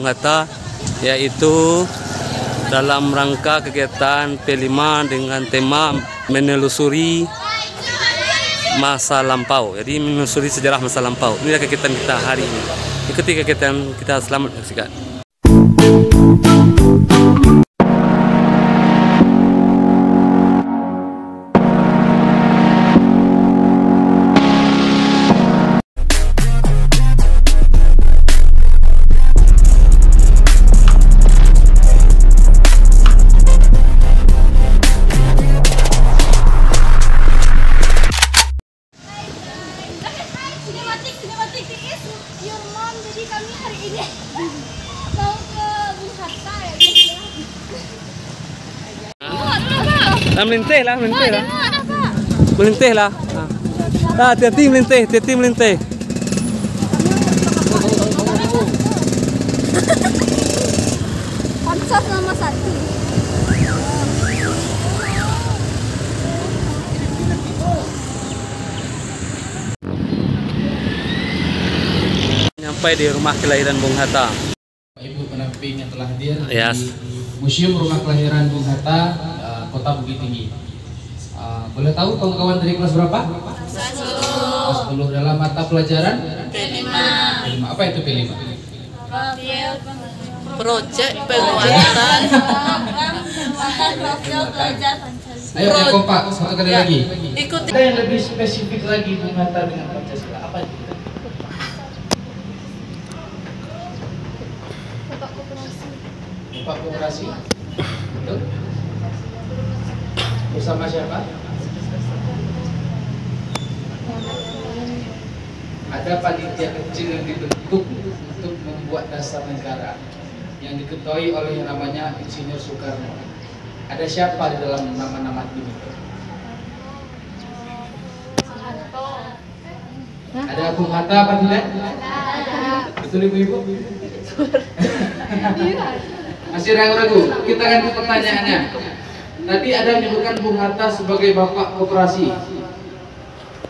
Bung Hatta, yaitu dalam rangka kegiatan P5 dengan tema menelusuri masa lampau. Jadi menelusuri sejarah masa lampau. Inilah kegiatan kita hari ini. Ikuti kegiatan kita, selamat menyaksikan. Sinematik is your mom. Jadi kami hari ini mau ke Bung Hatta ya. Melintih lah. Melintih lah. Hati-hati melintih. Pansos nomor 1. Sampai di rumah kelahiran Bung Hatta. Ibu penamping yang telah hadir Yes. di Museum Rumah Kelahiran Bung Hatta, Kota Bukit Tinggi. Boleh tahu kawan-kawan dari kelas berapa? Kelas 10 dalam mata pelajaran? P5. Apa itu P5? Proyek penguatan. Profil pelajar Pancasila. Ayo yang kompak, satu kali lagi. Ikuti. Ada yang lebih spesifik lagi Bung Hatta dengan Pancasila. Apa itu? Bapak Koperasi. Betul? Bersama siapa? Ada panitia kecil yang dibentuk untuk membuat dasar negara yang diketuai oleh yang namanya Insinyur Soekarno. Ada siapa di dalam nama-nama tim itu? Ada Bung Hatta apa tidak? Betul ibu-ibu? Masih ragu-ragu? Kita ganti pertanyaannya. Tadi ada yang menyebutkan Bung Hatta sebagai bapak koperasi.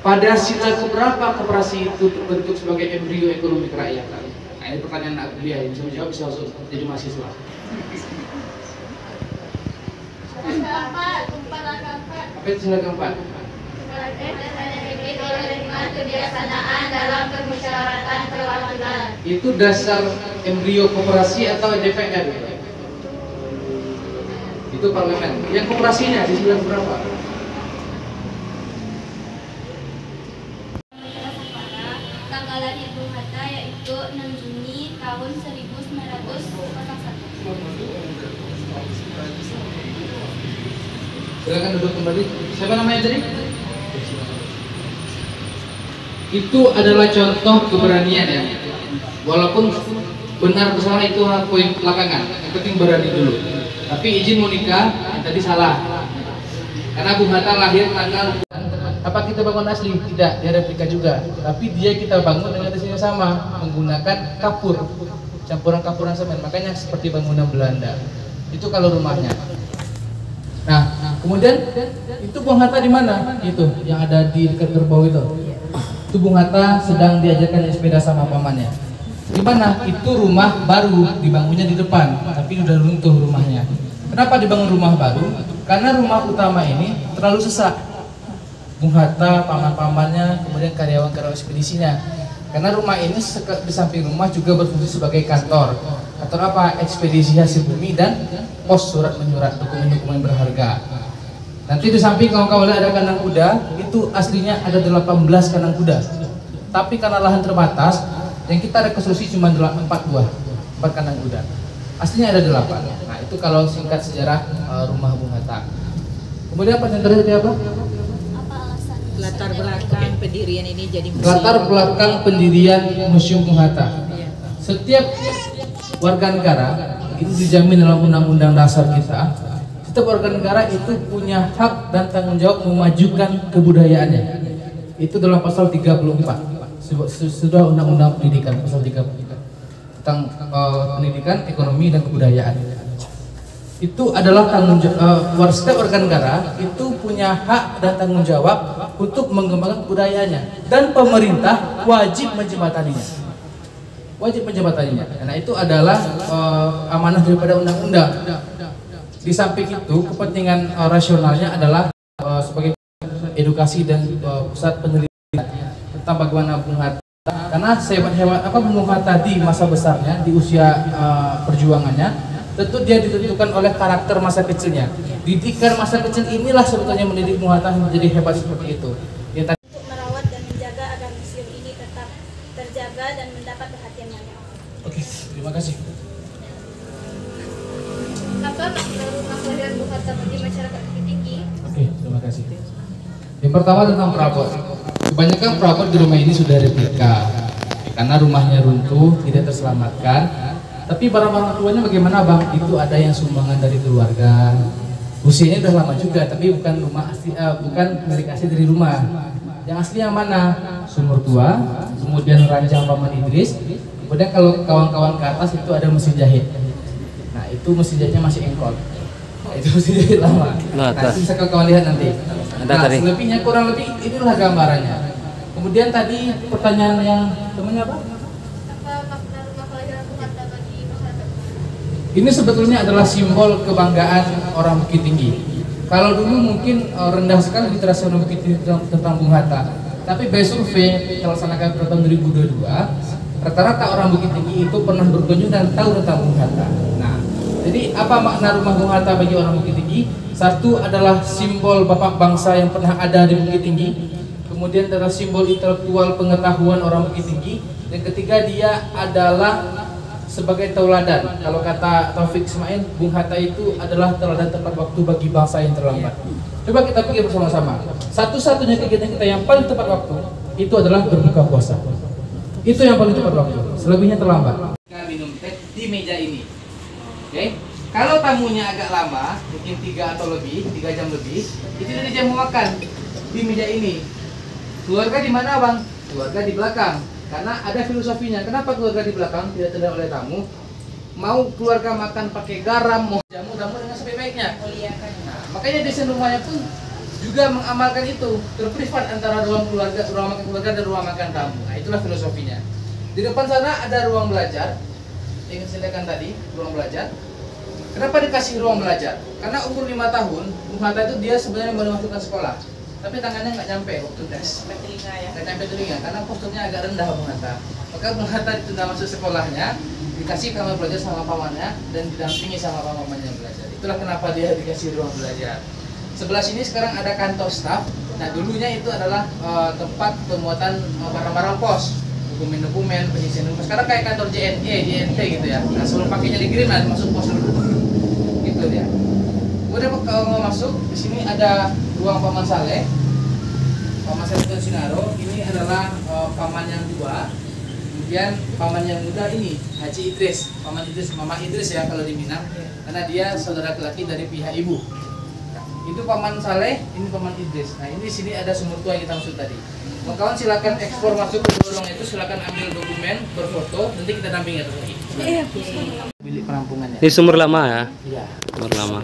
Pada sila keberapa koperasi itu terbentuk sebagai embrio ekonomi kerakyatan? Nah, ini pertanyaan beliau yang bisa menjawab, bisa langsung jadi mahasiswa. Apa itu sila keempat? Kebiasaan dalam permusyawaratan perwakilan. Itu dasar embrio koperasi atau DPR? Itu parlemen. Yang koperasinya di sila berapa? Tanggal lahir Bung Hatta yaitu 6 Juni tahun 1901. Silakan duduk kembali. Siapa namanya tadi? Itu adalah contoh keberanian ya. Walaupun benar bersalah itu poin belakangan. Yang penting berani dulu. Tapi izin mau nikah tadi salah. Karena Bung Hatta lahir tanggal. Apa kita bangun asli? Tidak, dia replika juga. Tapi dia kita bangun dengan desain yang sama, menggunakan kapur, campuran kapuran semen. Makanya seperti bangunan Belanda. Itu kalau rumahnya. Nah, kemudian itu Bung Hatta di mana? Itu yang ada di dekat gerbau itu. Itu Bung Hatta sedang diajarkan naik sepeda sama pamannya. Di mana? Itu rumah baru dibangunnya di depan, tapi sudah runtuh rumahnya. Kenapa dibangun rumah baru? Karena rumah utama ini terlalu sesak. Bung Hatta, paman-pamannya, kemudian karyawan-karyawan ekspedisinya. Karena rumah ini di samping rumah juga berfungsi sebagai kantor. Kantor apa? Ekspedisi hasil bumi dan pos surat menyurat dokumen-dokumen berharga. Nanti di samping kawan-kawan ada kandang kuda, itu aslinya ada 18 kandang kuda. Tapi karena lahan terbatas, yang kita rekonstruksi cuma 4 buah, 4 kandang kuda. Aslinya ada 8. Nah, itu kalau singkat sejarah rumah Bung Hatta. Kemudian pertanyaan tadi apa? Latar belakang pendirian ini jadi museum. Latar belakang pendirian Museum Bung Hatta. Setiap warga negara itu dijamin dalam Undang-Undang Dasar kita. Setiap warga negara itu punya hak dan tanggung jawab memajukan kebudayaannya. Itu dalam pasal 34. Sudah Undang-Undang Pendidikan pasal 34 tentang pendidikan, ekonomi dan kebudayaan. Itu adalah tanggung jawab setiap warga negara itu punya hak dan tanggung jawab untuk mengembangkan kebudayaannya, dan pemerintah wajib menjembataninya. wajib penjabatannya. Karena itu adalah amanah daripada undang-undang. Di samping itu kepentingan rasionalnya adalah sebagai edukasi dan pusat penelitian tentang bagaimana Bung Hatta. Karena hebat-hebat apa Bung Hatta di masa besarnya, di usia perjuangannya, tentu dia ditentukan oleh karakter masa kecilnya. Didikan masa kecil inilah sebetulnya mendidik Bung Hatta menjadi hebat seperti itu. Yang Untuk merawat dan menjaga agar museum ini tetap terjaga dan mendapat perhatian yang penuh. Oke, terima kasih. Apa rumah kelahiran Bung Hatta bagi masyarakat Bukit Tinggi? Oke, terima kasih. Yang pertama tentang perabot. Kebanyakan perabot di rumah ini sudah replika karena rumahnya runtuh, tidak terselamatkan. Tapi barang-barang tuanya bagaimana Bang? Itu ada yang sumbangan dari keluarga. Usianya udah lama juga, tapi bukan rumah asli, bukan milik asli dari rumah. Yang asli yang mana? Sumur tua, kemudian ranjang Paman Idris. Kemudian kalau kawan-kawan ke atas itu ada mesin jahit. Nah itu mesin jahitnya masih engkol. Nah, itu mesin jahit lama. Nah itu bisa kawan lihat nanti. Nah selebihnya kurang lebih inilah gambarannya. Kemudian tadi pertanyaan yang temannya apa? Apa makna rumah kelahiran Bung Hatta bagi masyarakat? Ini sebetulnya adalah simbol kebanggaan orang Bukit Tinggi. Kalau dulu mungkin rendah sekali literasi orang Bukit Tinggi tentang Bung Hatta. Tapi by survei yang dilaksanakan pada tahun 2022, rata-rata orang Bukit Tinggi itu pernah berkunjung dan tahu tentang Bung Hatta. Nah, jadi apa makna rumah Bung Hatta bagi orang Bukit Tinggi? Satu adalah simbol bapak bangsa yang pernah ada di Bukit Tinggi. Kemudian adalah simbol intelektual pengetahuan orang Bukit Tinggi. Dan ketiga dia adalah sebagai tauladan. Kalau kata Taufik Ismail, Bung Hatta itu adalah tauladan tepat waktu bagi bangsa yang terlambat. Coba kita pikir bersama-sama. Satu-satunya kegiatan kita yang paling tepat waktu itu adalah berbuka puasa. Itu yang paling tepat waktu. Selebihnya terlambat. Kita minum teh di meja ini. Oke? Kalau tamunya agak lama, mungkin 3 atau lebih, 3 jam lebih, itu dari jamu makan di meja ini. Keluarga di mana, Bang? Keluarga di belakang. Karena ada filosofinya. Kenapa keluarga di belakang tidak terlihat oleh tamu? Mau keluarga makan pakai garam, mau jamu-jamu dengan sebaik-baiknya. Nah, makanya desain rumahnya pun juga mengamalkan itu, terprivat antara ruang makan keluarga dan ruang makan tamu. Nah, itulah filosofinya. Di depan sana ada ruang belajar. Yang saya lihatkan tadi, ruang belajar. Kenapa dikasih ruang belajar? Karena umur 5 tahun, Bung Hatta itu dia sebenarnya baru masukkan sekolah. Tapi tangannya nggak nyampe waktu tes. Nggak nyampe telinga, karena posturnya agak rendah Bung Hatta. Maka Bung Hatta ditunda masuk sekolahnya, dikasih kamar belajar sama pamannya, dan didampingi sama pamannya belajar. Itulah kenapa dia dikasih ruang belajar. Sebelah sini sekarang ada kantor staf. Nah dulunya itu adalah tempat pemuatan barang-barang pos, dokumen-dokumen, pengisian dokumen. Sekarang kayak kantor JNE, JNT gitu ya. Nah sebelum pakainya dikirim nanti masuk pos dulu. Gitu ya. Kemudian kalau mau masuk, di sini ada ruang Paman Saleh. Paman Saleh dan Sinaro. Ini adalah paman yang tua. Kemudian paman yang muda ini Haji Idris, Paman Idris, Mama Idris ya kalau di Minang, karena dia saudara laki dari pihak ibu. Itu Paman Saleh, ini Paman Idris. Nah ini di sini ada sumur tua yang kita maksud tadi. Kawan silakan ekspor masuk ke ruang itu, silakan ambil dokumen, berfoto, nanti kita dampingi terus lagi. Iya. Bilik penampungannya. Ini sumur lama ya? Iya. Sumur lama.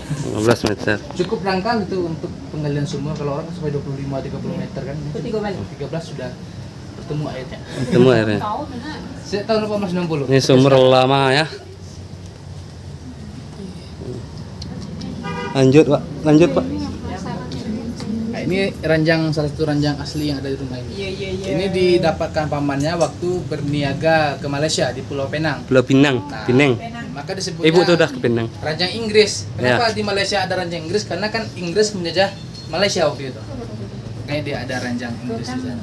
15 meter. Cukup dangkal itu untuk penggalian sumur, kalau orang sampai 25-30 meter kan. Itu 13 sudah bertemu airnya. Bertemu airnya. Sejak tahun 1860. Ini sumur lama ya. Lanjut Pak, lanjut Pak. Nah, ini ranjang, salah satu ranjang asli yang ada di rumah ini. Ini didapatkan pamannya waktu berniaga ke Malaysia di Pulau Penang. Pulau Pinang, Nah, Pinang. Maka disebutnya Ibu tuh udah ke Pinang. ranjang Inggris. Kenapa Ya. di Malaysia ada ranjang Inggris? Karena kan Inggris menjajah Malaysia waktu itu. Makanya dia ada ranjang Inggris di sana.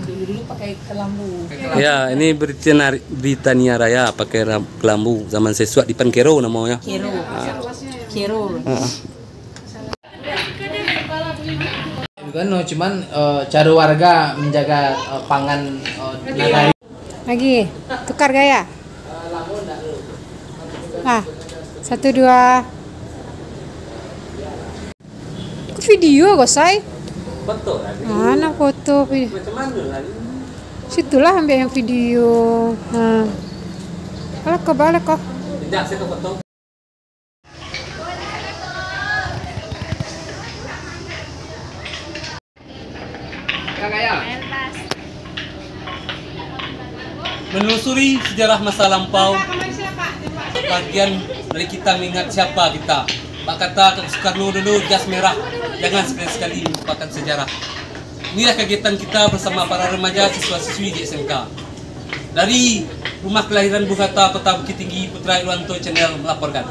dulu pakai kelambu. Ya, ini Britania Raya pakai kelambu zaman sesuatu di Pankero namanya. Kero. Kero. Bukan, cuman cara warga menjaga pangan nagari. Lagi, tukar gaya. Nah, 1, 2. Kok video gosai? Betul. Mana foto video? Situlah ambil yang video. Nah. Balik kok. Tidak, saya foto. Kak Kaya. menelusuri sejarah masa lampau. Bagian dari kita mengingat siapa kita. Pak kata Soekarno dulu jas merah, jangan sekali-sekali melupakan sejarah. Inilah kegiatan kita bersama para remaja siswa-siswi di SMK. Dari rumah kelahiran Bung Hatta, Kota Bukit Tinggi, Putra Irwanto Channel melaporkan.